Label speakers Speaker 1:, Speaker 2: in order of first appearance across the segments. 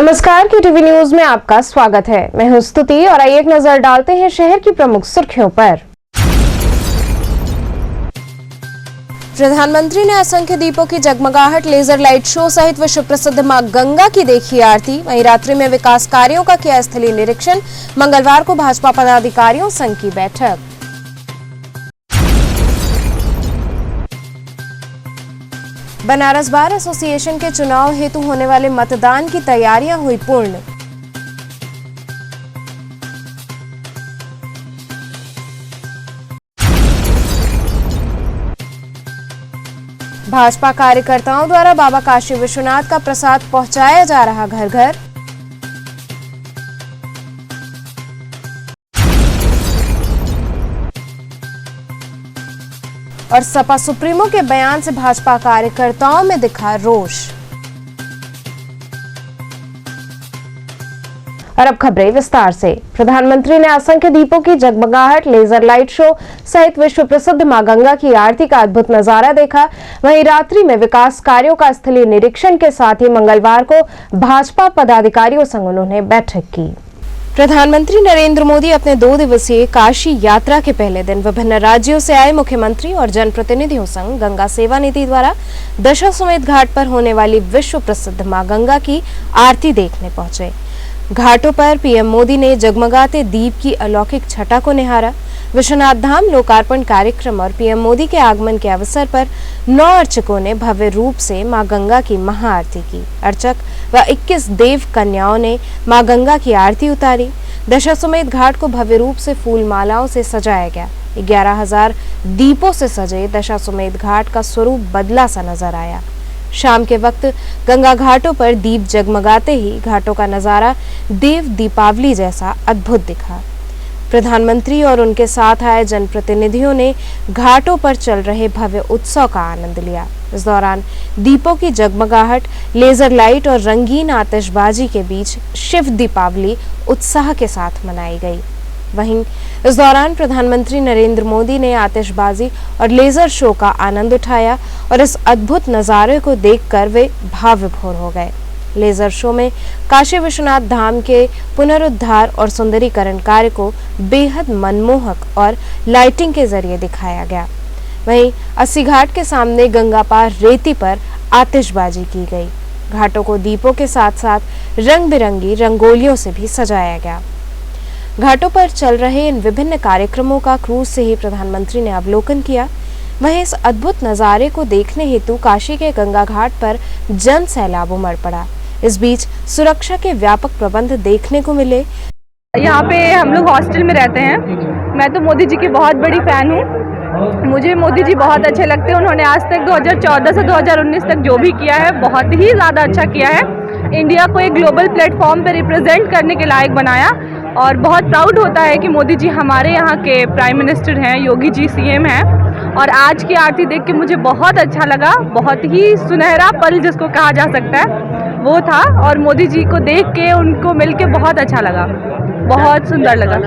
Speaker 1: नमस्कार, KTV news में आपका स्वागत है। मैं हूं स्तुति और आइए एक नजर डालते हैं शहर की प्रमुख सुर्खियों पर। प्रधानमंत्री ने असंख्य दीपों की जगमगाहट, लेजर लाइट शो सहित विश्व प्रसिद्ध मां गंगा की देखी आरती। वहीं रात्रि में विकास कार्यों का किया स्थलीय निरीक्षण। मंगलवार को भाजपा पदाधिकारियों संघ की बैठक। बनारस बार एसोसिएशन के चुनाव हेतु होने वाले मतदान की तैयारियां हुई पूर्ण। भाजपा कार्यकर्ताओं द्वारा बाबा काशी विश्वनाथ का प्रसाद पहुंचाया जा रहा घर घर। और सपा सुप्रीमो के बयान से भाजपा कार्यकर्ताओं में दिखा रोष। और अब खबरें विस्तार से। प्रधानमंत्री ने असंख्य दीपों की जगमगाहट, लेजर लाइट शो सहित विश्व प्रसिद्ध मां गंगा की आरती का अद्भुत नजारा देखा। वहीं रात्रि में विकास कार्यों का स्थलीय निरीक्षण के साथ ही मंगलवार को भाजपा पदाधिकारियों संग उन्होंने बैठक की। प्रधानमंत्री नरेंद्र मोदी अपने 2 दिवसीय काशी यात्रा के पहले दिन विभिन्न राज्यों से आए मुख्यमंत्री और जनप्रतिनिधियों संग गंगा सेवा निधि द्वारा दशाश्वमेध घाट पर होने वाली विश्व प्रसिद्ध मां गंगा की आरती देखने पहुंचे। घाटों पर पीएम मोदी ने जगमगाते दीप की अलौकिक छटा को निहारा। विश्वनाथ धाम लोकार्पण कार्यक्रम और पीएम मोदी के आगमन के अवसर पर 9 अर्चकों ने भव्य रूप से मां गंगा की महाआरती की। अर्चक व 21 देव कन्याओं ने मां गंगा की आरती उतारी। दशाश्वमेध घाट को भव्य रूप से फूल मालाओं से सजाया गया। 11,000 दीपों से सजे दशाश्वमेध घाट का स्वरूप बदला सा नजर आया। शाम के वक्त गंगा घाटों पर दीप जगमगाते ही घाटों का नजारा देव दीपावली जैसा अद्भुत दिखा। प्रधानमंत्री और उनके साथ आए जनप्रतिनिधियों ने घाटों पर चल रहे भव्य उत्सव का आनंद लिया। इस दौरान दीपों की जगमगाहट, लेजर लाइट और रंगीन आतिशबाजी के बीच शिव दीपावली उत्साह के साथ मनाई गई। वहीं इस दौरान प्रधानमंत्री नरेंद्र मोदी ने आतिशबाजी और लेजर शो का आनंद उठाया और इस अद्भुत नजारे को देखकर वे भाव विभोर हो गए। लेजर शो में काशी विश्वनाथ धाम के पुनरुद्धार और सुंदरीकरण कार्य को बेहद मनमोहक और लाइटिंग के जरिए दिखाया गया। वहीं 80 घाट के सामने गंगा पार रेती पर आतिशबाजी की गई। घाटों को दीपों के साथ साथ रंग बिरंगी रंगोलियों से भी सजाया गया। घाटों पर चल रहे इन विभिन्न कार्यक्रमों का क्रूज से ही प्रधानमंत्री ने अवलोकन किया। वहीं इस अद्भुत नजारे को देखने हेतु काशी के गंगा घाट पर जन सैलाब उमड़ पड़ा। इस बीच सुरक्षा के व्यापक प्रबंध देखने को मिले।
Speaker 2: यहाँ पे हम लोग हॉस्टल में रहते हैं। मैं तो मोदी जी की बहुत बड़ी फैन हूँ। मुझे मोदी जी बहुत अच्छे लगते हैं। उन्होंने आज तक 2014 से 2019 तक जो भी किया है बहुत ही ज़्यादा अच्छा किया है। इंडिया को एक ग्लोबल प्लेटफॉर्म पे रिप्रेजेंट करने के लायक बनाया और बहुत प्राउड होता है कि मोदी जी हमारे यहाँ के प्राइम मिनिस्टर हैं, योगी जी सीएम हैं। और आज की आरती देख के मुझे बहुत अच्छा लगा। बहुत ही सुनहरा पल जिसको कहा जा सकता है वो था और मोदी जी को देख के उनको मिल के बहुत अच्छा लगा, बहुत सुंदर लगा।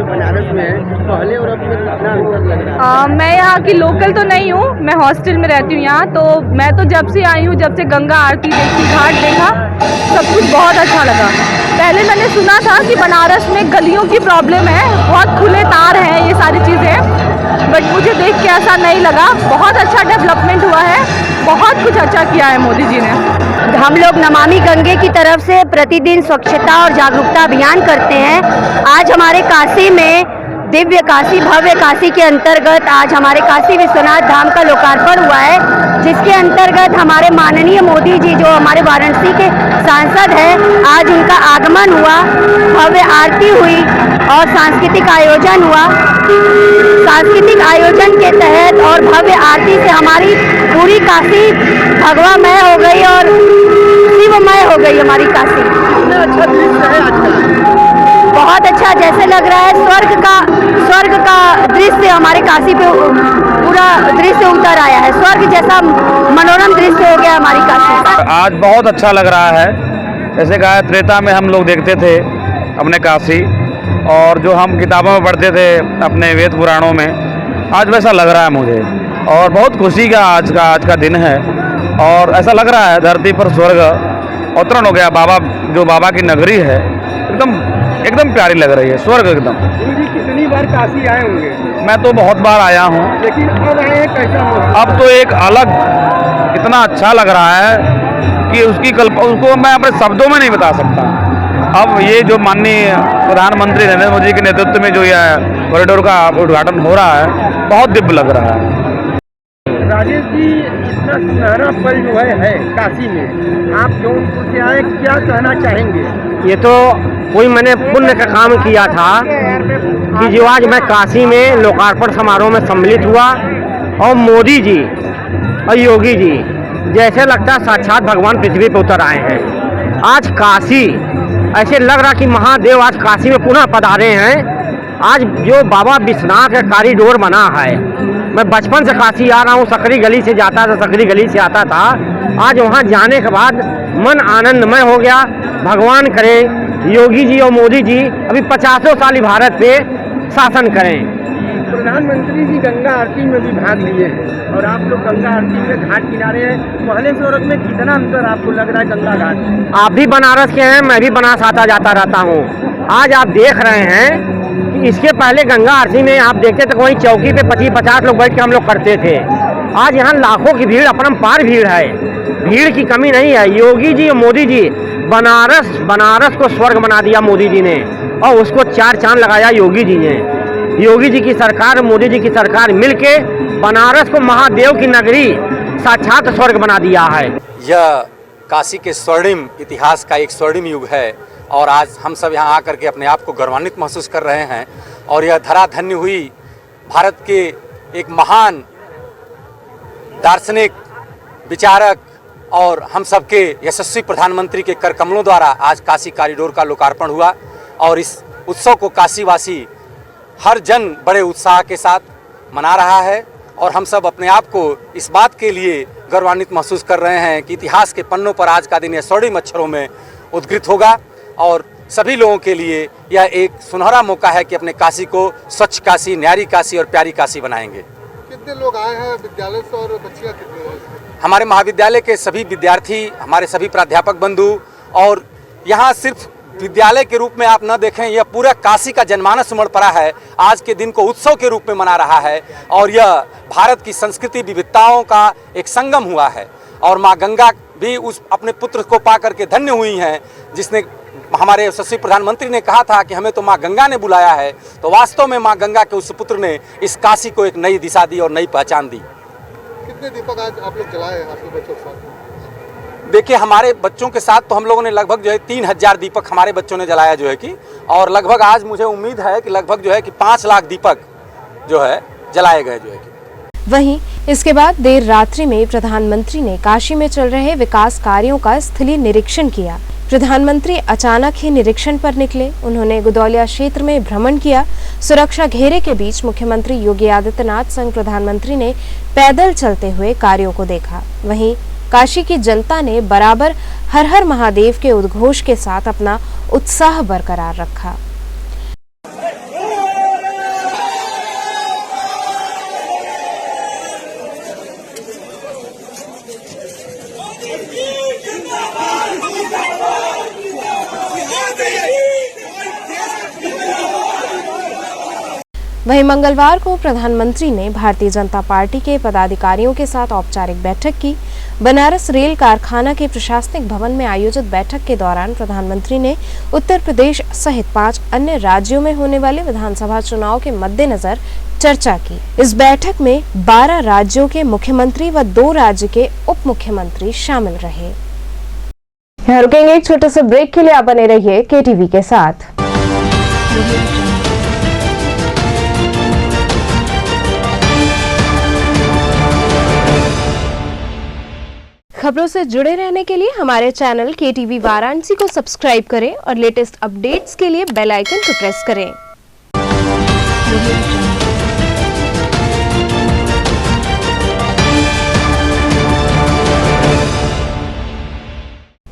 Speaker 3: बनारस में पहले और अब में कितना अंतर लग रहा है?
Speaker 2: मैं यहाँ की लोकल तो नहीं हूँ, मैं हॉस्टल में रहती हूँ यहाँ। तो मैं तो जब से आई हूँ, जब से गंगा आरती देखी, घाट देखा, सब कुछ बहुत अच्छा लगा। पहले मैंने सुना था कि बनारस में गलियों की प्रॉब्लम है, बहुत खुले तार हैं, ये सारी चीज़ें, बट मुझे देख के ऐसा नहीं लगा। बहुत अच्छा डेवलपमेंट हुआ है, बहुत कुछ अच्छा किया है मोदी जी ने।
Speaker 4: हम लोग नमामि गंगे की तरफ से प्रतिदिन स्वच्छता और जागरूकता अभियान करते हैं। आज हमारे काशी में दिव्य काशी, भव्य काशी के अंतर्गत आज हमारे काशी विश्वनाथ धाम का लोकार्पण हुआ है, जिसके अंतर्गत हमारे माननीय मोदी जी जो हमारे वाराणसी के सांसद हैं, आज उनका आगमन हुआ, भव्य आरती हुई और सांस्कृतिक आयोजन हुआ। सांस्कृतिक आयोजन के तहत और भव्य आरती से हमारी पूरी काशी भगवामय हो गई और शिवमय हो गई हमारी काशी।
Speaker 3: कितना अच्छा दृश्य है आज का।
Speaker 4: बहुत अच्छा, जैसे लग रहा है स्वर्ग का दृश्य हमारे काशी पे पूरा दृश्य उतर आया है। स्वर्ग जैसा मनोरम दृश्य हो गया हमारी काशी।
Speaker 5: आज बहुत अच्छा लग रहा है। जैसे कहा त्रेता में हम लोग देखते थे अपने काशी, और जो हम किताबों में पढ़ते थे अपने वेद पुराणों में, आज वैसा लग रहा है मुझे। और बहुत खुशी का आज का दिन है और ऐसा लग रहा है धरती पर स्वर्ग अवतरण हो गया। बाबा जो बाबा की नगरी है एकदम प्यारी लग रही है, स्वर्ग एकदम।
Speaker 3: गुरुजी कितनी बार काशी आए होंगे?
Speaker 5: मैं तो बहुत बार आया हूँ,
Speaker 3: लेकिन अब आए हैं, कैसा महसूस?
Speaker 5: अब तो एक अलग इतना अच्छा लग रहा है कि उसको मैं अपने शब्दों में नहीं बता सकता। अब ये जो माननीय प्रधानमंत्री नरेंद्र मोदी के नेतृत्व में जो यह कॉरिडोर का उद्घाटन हो रहा है, बहुत दिव्य लग रहा है।
Speaker 3: राजेश जी, इतना सुनहरा पल जो है काशी में, आप जौनपुर से आए, क्या कहना चाहेंगे?
Speaker 6: ये तो कोई मैंने पुण्य का काम किया था कि जो आज मैं काशी में लोकार्पण समारोह में सम्मिलित हुआ और मोदी जी और योगी जी जैसे लगता है साक्षात भगवान पृथ्वी पर उतर आए हैं। आज काशी ऐसे लग रहा कि महादेव आज काशी में पुनः पधारे हैं। आज जो बाबा विश्वनाथ का कॉरिडोर बना है, मैं बचपन से काशी आ रहा हूँ, सकरी गली से जाता था, सकरी गली से आता था। आज वहाँ जाने के बाद मन आनंदमय हो गया। भगवान करे योगी जी और मोदी जी अभी 50 साल भारत पे शासन करें।
Speaker 3: प्रधानमंत्री जी गंगा आरती में भी भाग लिए हैं और आप लोग गंगा आरती में घाट किनारे हैं। पहले से और में कितना अंतर आपको लग रहा है गंगा घाट?
Speaker 6: आप भी बनारस के हैं, मैं भी बनारस आता जाता रहता हूँ। आज आप देख रहे हैं कि इसके पहले गंगा आरती में आप देखते थे वहीं चौकी पे 25-50 लोग बैठ के हम लोग करते थे। आज यहाँ लाखों की भीड़, अपरंपार भीड़ है, भीड़ की कमी नहीं है। योगी जी और मोदी जी बनारस को स्वर्ग बना दिया मोदी जी ने, और उसको 4 चांद लगाया योगी जी ने। योगी जी की सरकार, मोदी जी की सरकार मिलके बनारस को महादेव की नगरी, साक्षात स्वर्ग बना दिया है।
Speaker 7: यह काशी के स्वर्णिम इतिहास का एक स्वर्णिम युग है और आज हम सब यहाँ आकर के अपने आप को गौरवान्वित महसूस कर रहे हैं। और यह धरा धन्य हुई भारत के एक महान दार्शनिक, विचारक और हम सबके यशस्वी प्रधानमंत्री के कर कमलों द्वारा आज काशी कॉरिडोर का लोकार्पण हुआ। और इस उत्सव को काशीवासी हर जन बड़े उत्साह के साथ मना रहा है और हम सब अपने आप को इस बात के लिए गौरवान्वित महसूस कर रहे हैं कि इतिहास के पन्नों पर आज का दिन यह स्वर्णिम अक्षरों में उद्घृत होगा। और सभी लोगों के लिए यह एक सुनहरा मौका है कि अपने काशी को स्वच्छ काशी, न्यारी काशी और प्यारी काशी बनाएंगे।
Speaker 3: कितने लोग आए हैं विद्यालय से और बच्चियाँ कितने हैं?
Speaker 7: हमारे महाविद्यालय के सभी विद्यार्थी, हमारे सभी प्राध्यापक बंधु, और यहाँ सिर्फ विद्यालय के रूप में आप न देखें, यह पूरा काशी का जनमानस उमड़ पड़ा है, आज के दिन को उत्सव के रूप में मना रहा है। और यह भारत की संस्कृति विविधताओं का एक संगम हुआ है। और माँ गंगा भी उस अपने पुत्र को पा करके धन्य हुई हैं, जिसने हमारे यशस्वी प्रधानमंत्री ने कहा था कि हमें तो माँ गंगा ने बुलाया है। तो वास्तव में माँ गंगा के उस पुत्र ने इस काशी को एक नई दिशा दी और नई पहचान दी।
Speaker 3: कितने दीपक आज आप लोग जलाए आपके बच्चों के साथ?
Speaker 7: देखिए, हमारे बच्चों के साथ तो हम लोगों ने लगभग जो है 3000 दीपक हमारे बच्चों ने जलाया जो है कि, और लगभग आज मुझे उम्मीद है कि लगभग जो है कि 5 लाख दीपक जो है जलाए गए जो है कि।
Speaker 1: वहीं इसके बाद देर रात्रि में प्रधानमंत्री ने काशी में चल रहे विकास कार्यों का स्थलीय निरीक्षण किया। प्रधानमंत्री अचानक ही निरीक्षण पर निकले। उन्होंने गुदौलिया क्षेत्र में भ्रमण किया। सुरक्षा घेरे के बीच मुख्यमंत्री योगी आदित्यनाथ संग प्रधानमंत्री ने पैदल चलते हुए कार्यों को देखा। वहीं काशी की जनता ने बराबर हर हर महादेव के उद्घोष के साथ अपना उत्साह बरकरार रखा। वहीं मंगलवार को प्रधानमंत्री ने भारतीय जनता पार्टी के पदाधिकारियों के साथ औपचारिक बैठक की। बनारस रेल कारखाना के प्रशासनिक भवन में आयोजित बैठक के दौरान प्रधानमंत्री ने उत्तर प्रदेश सहित 5 अन्य राज्यों में होने वाले विधानसभा चुनाव के मद्देनजर चर्चा की। इस बैठक में 12 राज्यों के मुख्यमंत्री व 2 राज्य के उप मुख्यमंत्री शामिल रहे। यहाँ रुकेंगे एक छोटे से ब्रेक के लिए। आप बने रहिए KTV के साथ। खबरों से जुड़े रहने के लिए हमारे चैनल KTV वाराणसी को सब्सक्राइब करें और लेटेस्ट अपडेट्स के लिए बेल आइकन को प्रेस करें।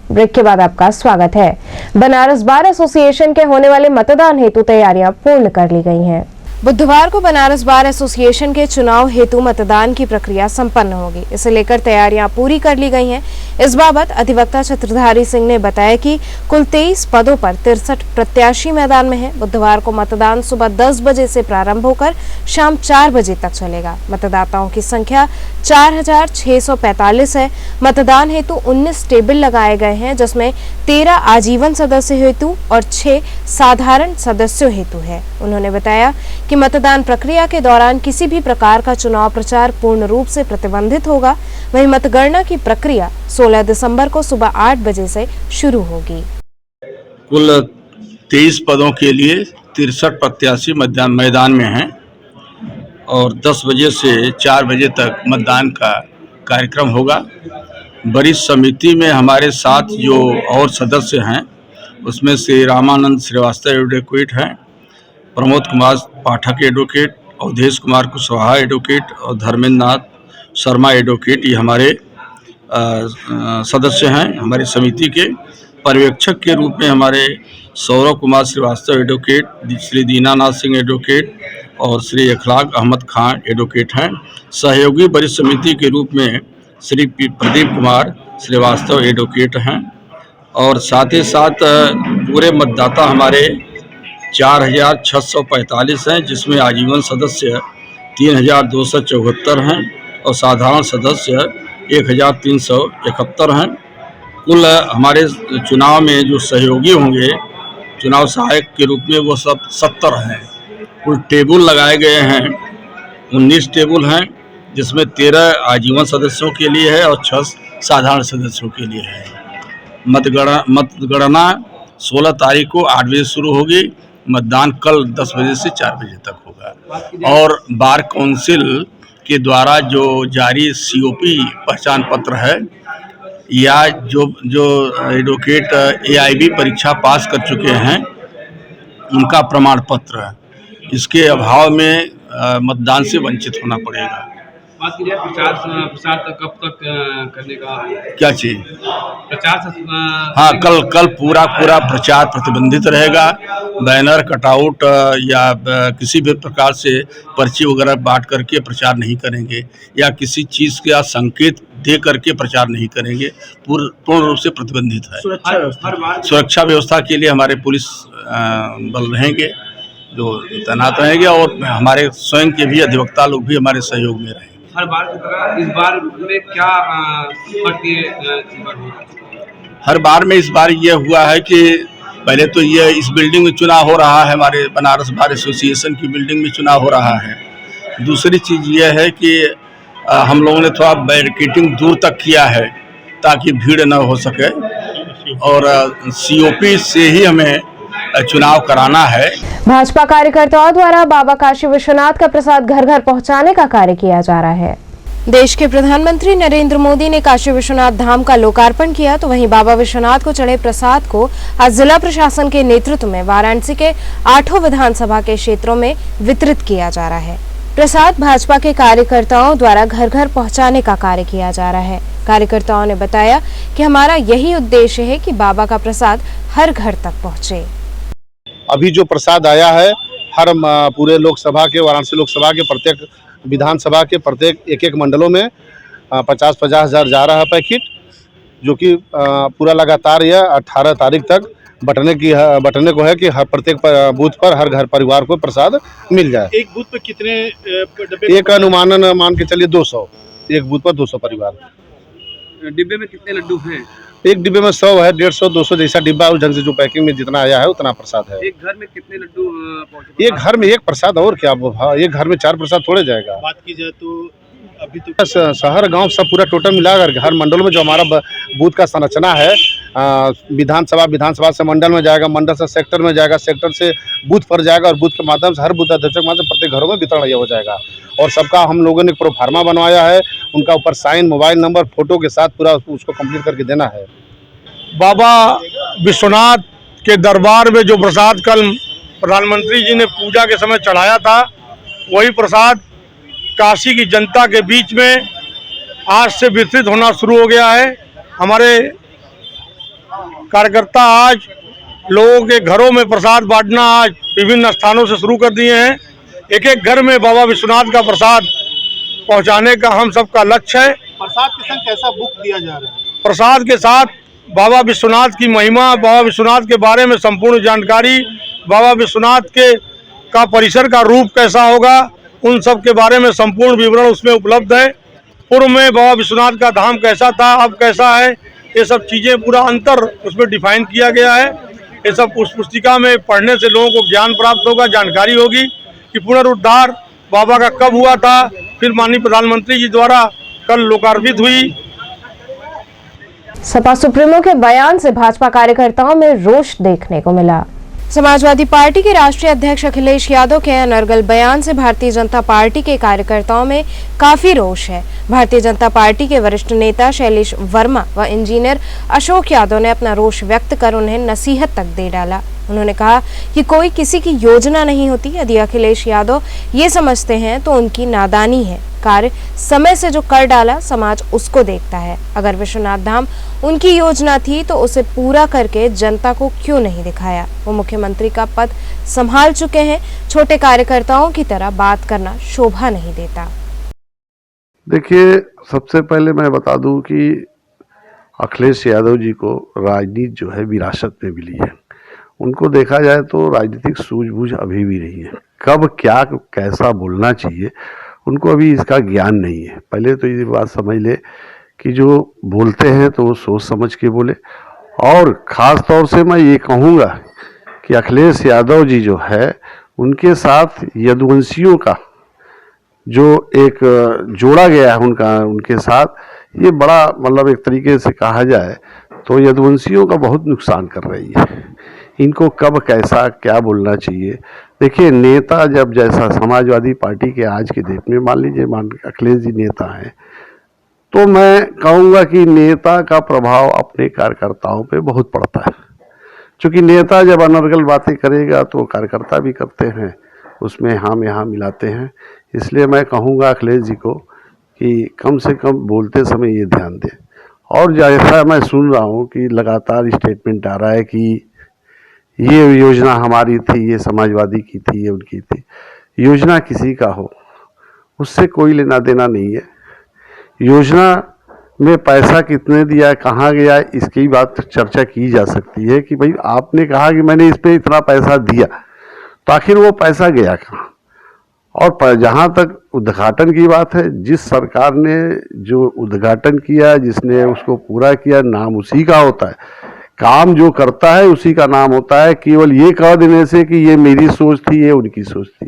Speaker 1: ब्रेक के बाद आपका स्वागत है। बनारस बार एसोसिएशन के होने वाले मतदान हेतु तैयारियां पूर्ण कर ली गई हैं। बुधवार को बनारस बार एसोसिएशन के चुनाव हेतु मतदान की प्रक्रिया संपन्न होगी। इसे लेकर तैयारियां पूरी कर ली गई हैं। इस बाबत अधिवक्ता छत्रधारी सिंह ने बताया कि कुल 23 पदों पर 63 प्रत्याशी मैदान में हैं। बुधवार को मतदान सुबह 10 बजे से प्रारंभ होकर शाम 4 बजे तक चलेगा। मतदाताओं की संख्या 4645 है। मतदान हेतु 19 टेबल लगाए गए हैं, जिसमें 13 आजीवन सदस्य हेतु और 6 साधारण सदस्यों हेतु है। उन्होंने बताया कि मतदान प्रक्रिया के दौरान किसी भी प्रकार का चुनाव प्रचार पूर्ण रूप से प्रतिबंधित होगा। वहीं मतगणना की प्रक्रिया 16 दिसंबर को सुबह 8 बजे से शुरू होगी।
Speaker 8: कुल 23 पदों के लिए 63 प्रत्याशी मैदान में हैं और 10 बजे से 4 बजे तक मतदान का कार्यक्रम होगा। वरिष्ठ समिति में हमारे साथ जो और सदस्य हैं उसमें से रामानंद श्रीवास्तव एडवोकेट हैं, प्रमोद कुमार पाठक एडवोकेट, अवधेश कुमार कुशवाहा एडवोकेट और धर्मेंद्र नाथ शर्मा एडवोकेट, ये हमारे सदस्य हैं। हमारी समिति के पर्यवेक्षक के रूप में हमारे सौरभ कुमार श्रीवास्तव एडवोकेट, श्री दीनानाथ सिंह एडवोकेट और श्री अखलाक अहमद खान एडवोकेट हैं। सहयोगी वरिष्ठ समिति के रूप में श्री प्रदीप कुमार श्रीवास्तव एडवोकेट हैं और साथ ही साथ पूरे मतदाता हमारे 4645 हैं, जिसमें आजीवन सदस्य 3274 हैं और साधारण सदस्य 1371 हैं। कुल हमारे चुनाव में जो सहयोगी होंगे चुनाव सहायक के रूप में वो सब 70 हैं। कुल टेबल लगाए गए हैं 19 टेबल हैं, जिसमें 13 आजीवन सदस्यों के लिए है और 6 साधारण सदस्यों के लिए है। मतगणना 16 तारीख को 8 बजे शुरू होगी। मतदान कल 10 बजे से 4 बजे तक होगा और बार काउंसिल के द्वारा जो जारी COP पहचान पत्र है या जो एडवोकेट AIB परीक्षा पास कर चुके हैं उनका प्रमाण पत्र, इसके अभाव में मतदान से वंचित होना पड़ेगा।
Speaker 9: बात कीजिए प्रचार तक कब तक करने का
Speaker 8: क्या चीज
Speaker 9: प्रचार?
Speaker 8: हाँ, कल पूरा प्रचार प्रतिबंधित रहेगा। बैनर कटआउट या किसी भी प्रकार से पर्ची वगैरह बांट करके प्रचार नहीं करेंगे या किसी चीज़ का संकेत दे करके प्रचार नहीं करेंगे। पूर्ण रूप से प्रतिबंधित है। सुरक्षा व्यवस्था के लिए हमारे पुलिस बल रहेंगे जो तैनात रहेंगे और हमारे स्वयं के भी अधिवक्ता लोग भी हमारे सहयोग में रहेंगे।
Speaker 9: हर बार की तरह इस बार में क्या
Speaker 8: हर बार में इस बार ये हुआ है कि पहले तो ये इस बिल्डिंग में चुनाव हो रहा है, हमारे बनारस बार एसोसिएशन की बिल्डिंग में चुनाव हो रहा है। दूसरी चीज़ ये है कि हम लोगों ने थोड़ा बैरिकेडिंग दूर तक किया है ताकि भीड़ न हो सके और COP से ही हमें चुनाव कराना है।
Speaker 1: भाजपा कार्यकर्ताओं द्वारा बाबा काशी विश्वनाथ का प्रसाद घर घर पहुंचाने का कार्य किया जा रहा है। देश के प्रधानमंत्री नरेंद्र मोदी ने काशी विश्वनाथ धाम का लोकार्पण किया, तो वहीं बाबा विश्वनाथ को चढ़े प्रसाद को आज जिला प्रशासन के नेतृत्व में वाराणसी के 8 विधानसभा के क्षेत्रों में वितरित किया जा रहा है। प्रसाद भाजपा के कार्यकर्ताओं द्वारा घर घर पहुंचाने का कार्य किया जा रहा है। कार्यकर्ताओं ने बताया कि हमारा यही उद्देश्य है कि बाबा का प्रसाद हर घर तक पहुंचे।
Speaker 10: अभी जो प्रसाद आया है हर पूरे लोकसभा के वाराणसी लोकसभा के प्रत्येक विधानसभा के प्रत्येक एक मंडलों में 50-50 हज़ार जा रहा है पैकेट, जो कि पूरा लगातार यह 18 तारीख तक बटने को है कि हर प्रत्येक बूथ पर हर घर परिवार को प्रसाद मिल जाए।
Speaker 3: एक बूथ पे कितने डब्बे?
Speaker 10: एक अनुमानन मान के चलिए 200, एक बूथ पर 200 परिवार।
Speaker 9: डिब्बे में कितने लड्डू हैं?
Speaker 10: एक डिब्बे में 100 है, 150, 200 जैसा डिब्बा उस ढंग से जो पैकिंग में जितना आया है उतना प्रसाद है।
Speaker 9: एक घर में कितने लड्डू पहुंचे?
Speaker 10: एक घर में एक प्रसाद और क्या, एक घर में 4 प्रसाद थोड़े जाएगा।
Speaker 3: बात की जाए तो अभी तो
Speaker 10: शहर गांव सब पूरा टोटल मिलाकर हर मंडल में जो हमारा बूथ का संरचना है, विधानसभा से मंडल में जाएगा, मंडल से सेक्टर में जाएगा, सेक्टर से बूथ पर जाएगा और बूथ के माध्यम से हर बूथ अध्यक्ष के माध्यम प्रत्येक घरों में वितरण हो जाएगा। और सबका हम लोगों ने प्रोफार्मा बनवाया है, उनका ऊपर साइन, मोबाइल नंबर, फोटो के साथ पूरा उसको कंप्लीट करके देना है।
Speaker 11: बाबा विश्वनाथ के दरबार में जो प्रसाद कल प्रधानमंत्री जी ने पूजा के समय चढ़ाया था, वही प्रसाद काशी की जनता के बीच में आज से वितरित होना शुरू हो गया है। हमारे कार्यकर्ता आज लोगों के घरों में प्रसाद बांटना आज विभिन्न स्थानों से शुरू कर दिए हैं एक एक घर में बाबा विश्वनाथ का प्रसाद पहुंचाने का हम सबका लक्ष्य है।
Speaker 10: प्रसाद के संग कैसा बुक दिया जा रहा है?
Speaker 11: प्रसाद के साथ बाबा विश्वनाथ की महिमा, बाबा विश्वनाथ के बारे में संपूर्ण जानकारी, बाबा विश्वनाथ के का परिसर का रूप कैसा होगा, उन सब के बारे में संपूर्ण विवरण उसमें उपलब्ध है। पूर्व में बाबा विश्वनाथ का धाम कैसा था, अब कैसा है, ये सब चीज़ें पूरा अंतर उसमें डिफाइन किया गया है। ये सब उस पुस्तिका में पढ़ने से लोगों को ज्ञान प्राप्त होगा, जानकारी होगी कि पुनरुद्धार बाबा का कब हुआ था। फिर माननीय प्रधानमंत्री जी द्वारा कल लोकार्पित हुई।
Speaker 1: सपा सुप्रीमो के बयान से भाजपा कार्यकर्ताओं में रोष देखने को मिला। समाजवादी पार्टी के राष्ट्रीय अध्यक्ष अखिलेश यादव के अनर्गल बयान से भारतीय जनता पार्टी के कार्यकर्ताओं में काफी रोष है। भारतीय जनता पार्टी के वरिष्ठ नेता शैलेश वर्मा व इंजीनियर अशोक यादव ने अपना रोष व्यक्त कर उन्हें नसीहत तक दे डाला। उन्होंने कहा कि कोई किसी की योजना नहीं होती। यदि अखिलेश यादव ये समझते हैं तो उनकी नादानी है। कार्य समय से जो कर डाला समाज उसको देखता है। अगर विश्वनाथ धाम उनकी योजना थी तो उसे पूरा करके जनता को क्यों नहीं दिखाया। वो मुख्यमंत्री का पद संभाल चुके हैं। छोटे कार्यकर्ताओं की तरह बात करना शोभा नहीं देता।
Speaker 12: देखिए, सबसे पहले मैं बता दूं कि अखिलेश यादव जी को राजनीति जो है विरासत में मिली है। उनको देखा जाए तो राजनीतिक सूझबूझ अभी भी नहीं है। कब क्या कैसा बोलना चाहिए उनको अभी इसका ज्ञान नहीं है। पहले तो ये बात समझ ले कि जो बोलते हैं तो वो सोच समझ के बोले। और ख़ास तौर से मैं ये कहूँगा कि अखिलेश यादव जी जो है उनके साथ यदुवंशियों का जो एक जोड़ा गया है उनके साथ, ये बड़ा मतलब एक तरीके से कहा जाए तो यदुवंशियों का बहुत नुकसान कर रही है। इनको कब कैसा क्या बोलना चाहिए। देखिए, नेता जब जैसा समाजवादी पार्टी के आज के डेट में मान लीजिए अखिलेश जी नेता हैं, तो मैं कहूँगा कि नेता का प्रभाव अपने कार्यकर्ताओं पे बहुत पड़ता है। क्योंकि नेता जब अनर्गल बातें करेगा तो कार्यकर्ता भी करते हैं, उसमें हाँ में हाँ मिलाते हैं। इसलिए मैं कहूँगा अखिलेश जी को कि कम से कम बोलते समय ये ध्यान दें। और जैसा मैं सुन रहा हूँ कि लगातार स्टेटमेंट आ रहा है कि ये योजना हमारी थी, ये समाजवादी की थी, ये उनकी थी। योजना किसी का हो उससे कोई लेना देना नहीं है। योजना में पैसा कितने दिया, कहाँ गया, इसकी बात चर्चा की जा सकती है कि भाई आपने कहा कि मैंने इस पे इतना पैसा दिया, तो आखिर वो पैसा गया कहाँ। और जहाँ तक उद्घाटन की बात है, जिस सरकार ने जो उद्घाटन किया, जिसने उसको पूरा किया, नाम उसी का होता है। काम जो करता है उसी का नाम होता है। केवल ये कह देने से कि ये मेरी सोच थी, ये उनकी सोच थी,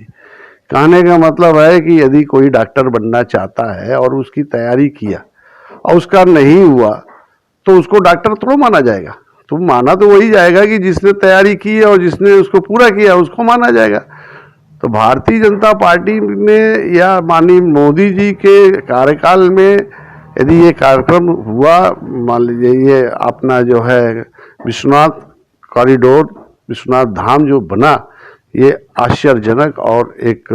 Speaker 12: कहने का मतलब है कि यदि कोई डॉक्टर बनना चाहता है और उसकी तैयारी किया और उसका नहीं हुआ तो उसको डॉक्टर थोड़ा माना जाएगा। तो माना तो वही जाएगा कि जिसने तैयारी की है और जिसने उसको पूरा किया उसको माना जाएगा। तो भारतीय जनता पार्टी ने या माननीय मोदी जी के कार्यकाल में यदि ये कार्यक्रम हुआ, मान लीजिए ये अपना जो है विश्वनाथ कॉरिडोर, विश्वनाथ धाम जो बना, ये आश्चर्यजनक और एक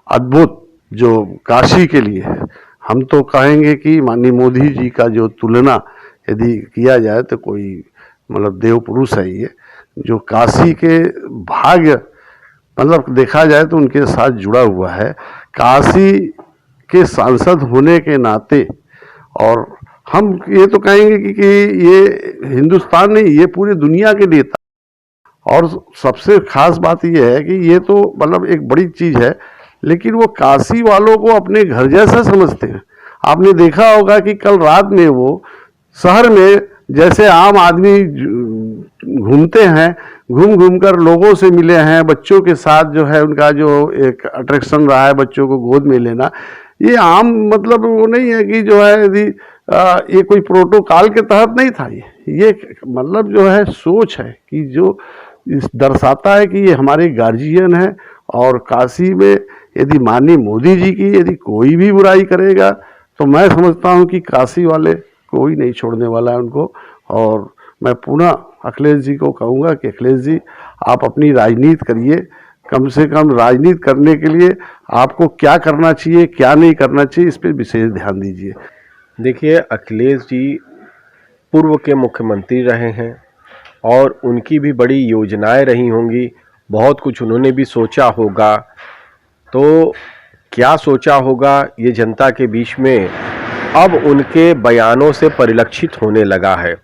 Speaker 12: अद्भुत जो काशी के लिए है। हम तो कहेंगे कि माननीय मोदी जी का जो तुलना यदि किया जाए तो कोई मतलब देव पुरुष है ये, जो काशी के भाग्य मतलब देखा जाए तो उनके साथ जुड़ा हुआ है। काशी के सांसद होने के नाते, और हम ये तो कहेंगे कि ये हिंदुस्तान नहीं, ये पूरी दुनिया के नेता। और सबसे खास बात ये है कि ये तो मतलब एक बड़ी चीज़ है, लेकिन वो काशी वालों को अपने घर जैसा समझते हैं। आपने देखा होगा कि कल रात में वो शहर में जैसे आम आदमी घूमते हैं, घूम घूम कर लोगों से मिले हैं, बच्चों के साथ जो है उनका जो एक अट्रैक्शन रहा है बच्चों को गोद में लेना, ये आम मतलब वो नहीं है कि जो है यदि ये कोई प्रोटोकॉल के तहत नहीं था। ये मतलब जो है सोच है कि जो इस दर्शाता है कि ये हमारे गार्जियन है। और काशी में यदि माननीय मोदी जी की यदि कोई भी बुराई करेगा तो मैं समझता हूँ कि काशी वाले कोई नहीं छोड़ने वाला है उनको। और मैं पुनः अखिलेश जी को कहूँगा कि अखिलेश जी आप अपनी राजनीति करिए, कम से कम राजनीति करने के लिए आपको क्या करना चाहिए क्या नहीं करना चाहिए इस पर विशेष ध्यान दीजिए।
Speaker 13: देखिए, अखिलेश जी पूर्व के मुख्यमंत्री रहे हैं और उनकी भी बड़ी योजनाएं रही होंगी, बहुत कुछ उन्होंने भी सोचा होगा। तो क्या सोचा होगा ये जनता के बीच में, अब उनके बयानों से परिलक्षित होने लगा है।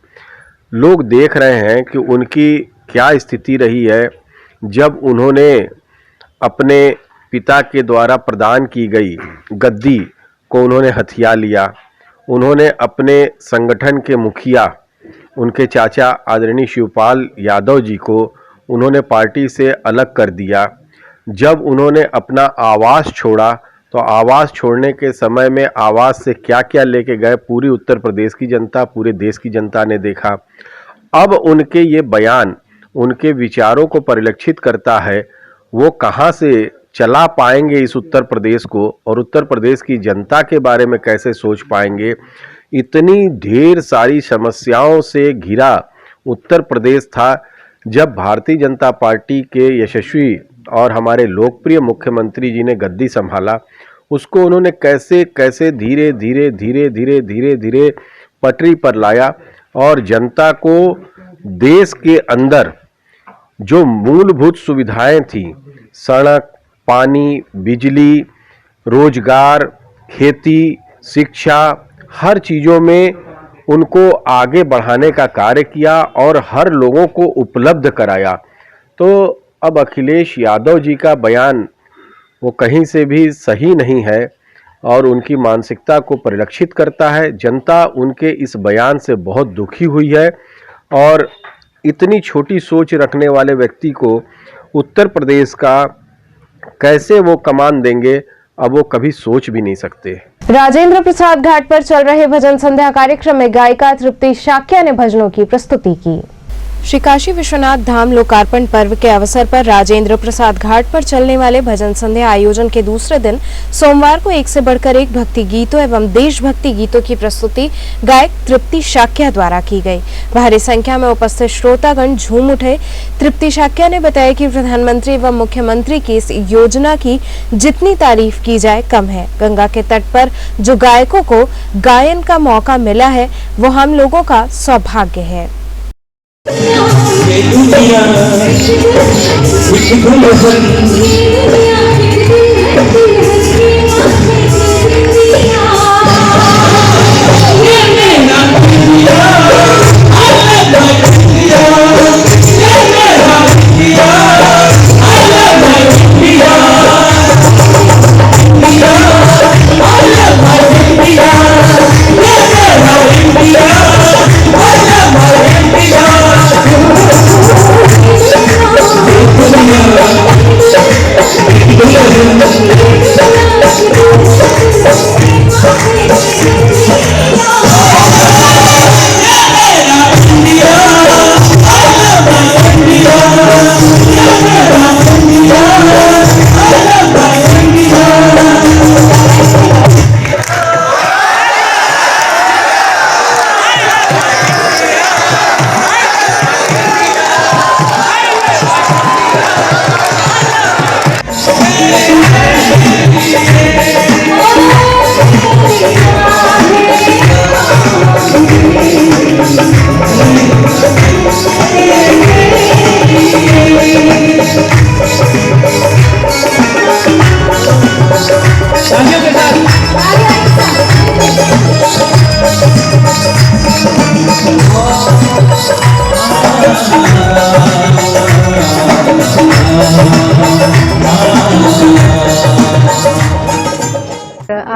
Speaker 13: लोग देख रहे हैं कि उनकी क्या स्थिति रही है जब उन्होंने अपने पिता के द्वारा प्रदान की गई गद्दी को उन्होंने हथिया लिया। उन्होंने अपने संगठन के मुखिया, उनके चाचा आदरणीय शिवपाल यादव जी को उन्होंने पार्टी से अलग कर दिया। जब उन्होंने अपना आवास छोड़ा तो आवास छोड़ने के समय में आवास से क्या क्या लेके गए पूरी उत्तर प्रदेश की जनता, पूरे देश की जनता ने देखा। अब उनके ये बयान उनके विचारों को परिलक्षित करता है। वो कहाँ से चला पाएंगे इस उत्तर प्रदेश को, और उत्तर प्रदेश की जनता के बारे में कैसे सोच पाएंगे। इतनी ढेर सारी समस्याओं से घिरा उत्तर प्रदेश था। जब भारतीय जनता पार्टी के यशस्वी और हमारे लोकप्रिय मुख्यमंत्री जी ने गद्दी संभाला, उसको उन्होंने कैसे कैसे धीरे धीरे धीरे धीरे धीरे धीरे पटरी पर लाया और जनता को देश के अंदर जो मूलभूत सुविधाएं थी, सड़क, पानी, बिजली, रोजगार, खेती, शिक्षा, हर चीज़ों में उनको आगे बढ़ाने का कार्य किया और हर लोगों को उपलब्ध कराया। तो अब अखिलेश यादव जी का बयान वो कहीं से भी सही नहीं है और उनकी मानसिकता को परिलक्षित करता है। जनता उनके इस बयान से बहुत दुखी हुई है और इतनी छोटी सोच रखने वाले व्यक्ति को उत्तर प्रदेश का कैसे वो कमान देंगे, अब वो कभी सोच भी नहीं सकते।
Speaker 1: राजेंद्र प्रसाद घाट पर चल रहे भजन संध्या कार्यक्रम में गायिका तृप्ति शाक्या ने भजनों की प्रस्तुति की। श्री काशी विश्वनाथ धाम लोकार्पण पर्व के अवसर पर राजेंद्र प्रसाद घाट पर चलने वाले भजन संध्या आयोजन के दूसरे दिन सोमवार को एक से बढ़कर एक भक्ति गीतों एवं देशभक्ति गीतों की प्रस्तुति गायक तृप्ति शाक्या द्वारा की गई। भारी संख्या में उपस्थित श्रोतागण झूम उठे। तृप्ति शाक्या ने बताया कि प्रधानमंत्री एवं मुख्यमंत्री की इस योजना की जितनी तारीफ की जाए कम है। गंगा के तट पर जो गायकों को गायन का मौका मिला है वो हम लोगों का सौभाग्य है।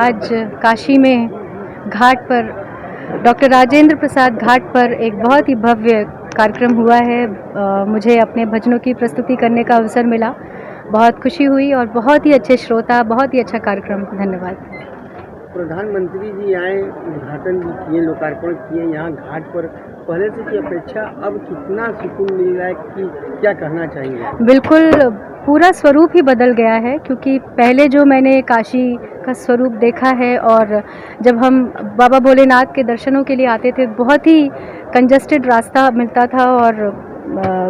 Speaker 14: आज काशी में घाट पर डॉक्टर राजेंद्र प्रसाद घाट पर एक बहुत ही भव्य कार्यक्रम हुआ है। मुझे अपने भजनों की प्रस्तुति करने का अवसर मिला, बहुत खुशी हुई और बहुत ही अच्छे श्रोता, बहुत ही अच्छा कार्यक्रम। धन्यवाद।
Speaker 3: प्रधानमंत्री जी आए, उद्घाटन भी किए, लोकार्पण किए यहाँ घाट पर, पहले से की अपेक्षा अब कितना सुकून मिल रहा है कि क्या कहना चाहिए?
Speaker 14: बिल्कुल पूरा स्वरूप ही बदल गया है, क्योंकि पहले जो मैंने काशी का स्वरूप देखा है और जब हम बाबा भोलेनाथ के दर्शनों के लिए आते थे बहुत ही कंजस्टेड रास्ता मिलता था और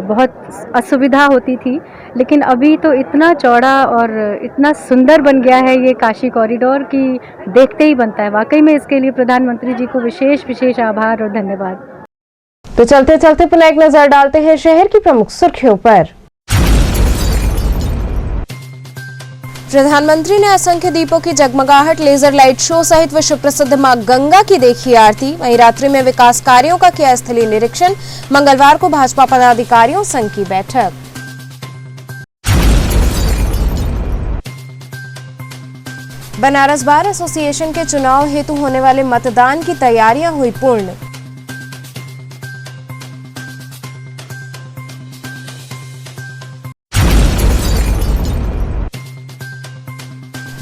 Speaker 14: बहुत असुविधा होती थी, लेकिन अभी तो इतना चौड़ा और इतना सुंदर बन गया है ये काशी कॉरिडोर कि देखते ही बनता है। वाकई में इसके लिए प्रधानमंत्री जी को विशेष आभार और धन्यवाद।
Speaker 1: तो चलते चलते पुनः एक नजर डालते हैं शहर की प्रमुख सुर्खियों पर। प्रधानमंत्री ने असंख्य दीपों की जगमगाहट, लेजर लाइट शो सहित विश्व प्रसिद्ध मां गंगा की देखी आरती। वहीं रात्रि में विकास कार्यों का किया स्थलीय निरीक्षण। मंगलवार को भाजपा पदाधिकारियों संघ की बैठक। बनारस बार एसोसिएशन के चुनाव हेतु होने वाले मतदान की तैयारियां हुई पूर्ण।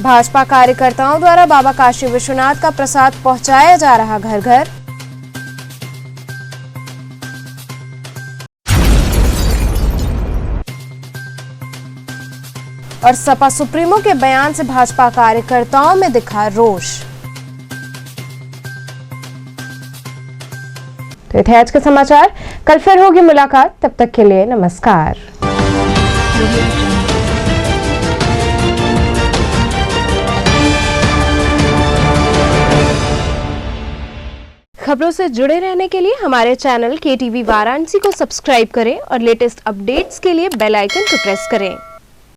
Speaker 1: भाजपा कार्यकर्ताओं द्वारा बाबा काशी विश्वनाथ का प्रसाद पहुंचाया जा रहा घर घर। और सपा सुप्रीमो के बयान से भाजपा कार्यकर्ताओं में दिखा रोष। तो ये थे आज के समाचार। कल फिर होगी मुलाकात, तब तक के लिए नमस्कार। खबरों से जुड़े रहने के लिए हमारे चैनल KTV वाराणसी को सब्सक्राइब करें और लेटेस्ट अपडेट्स के लिए बेल आइकन को प्रेस करें।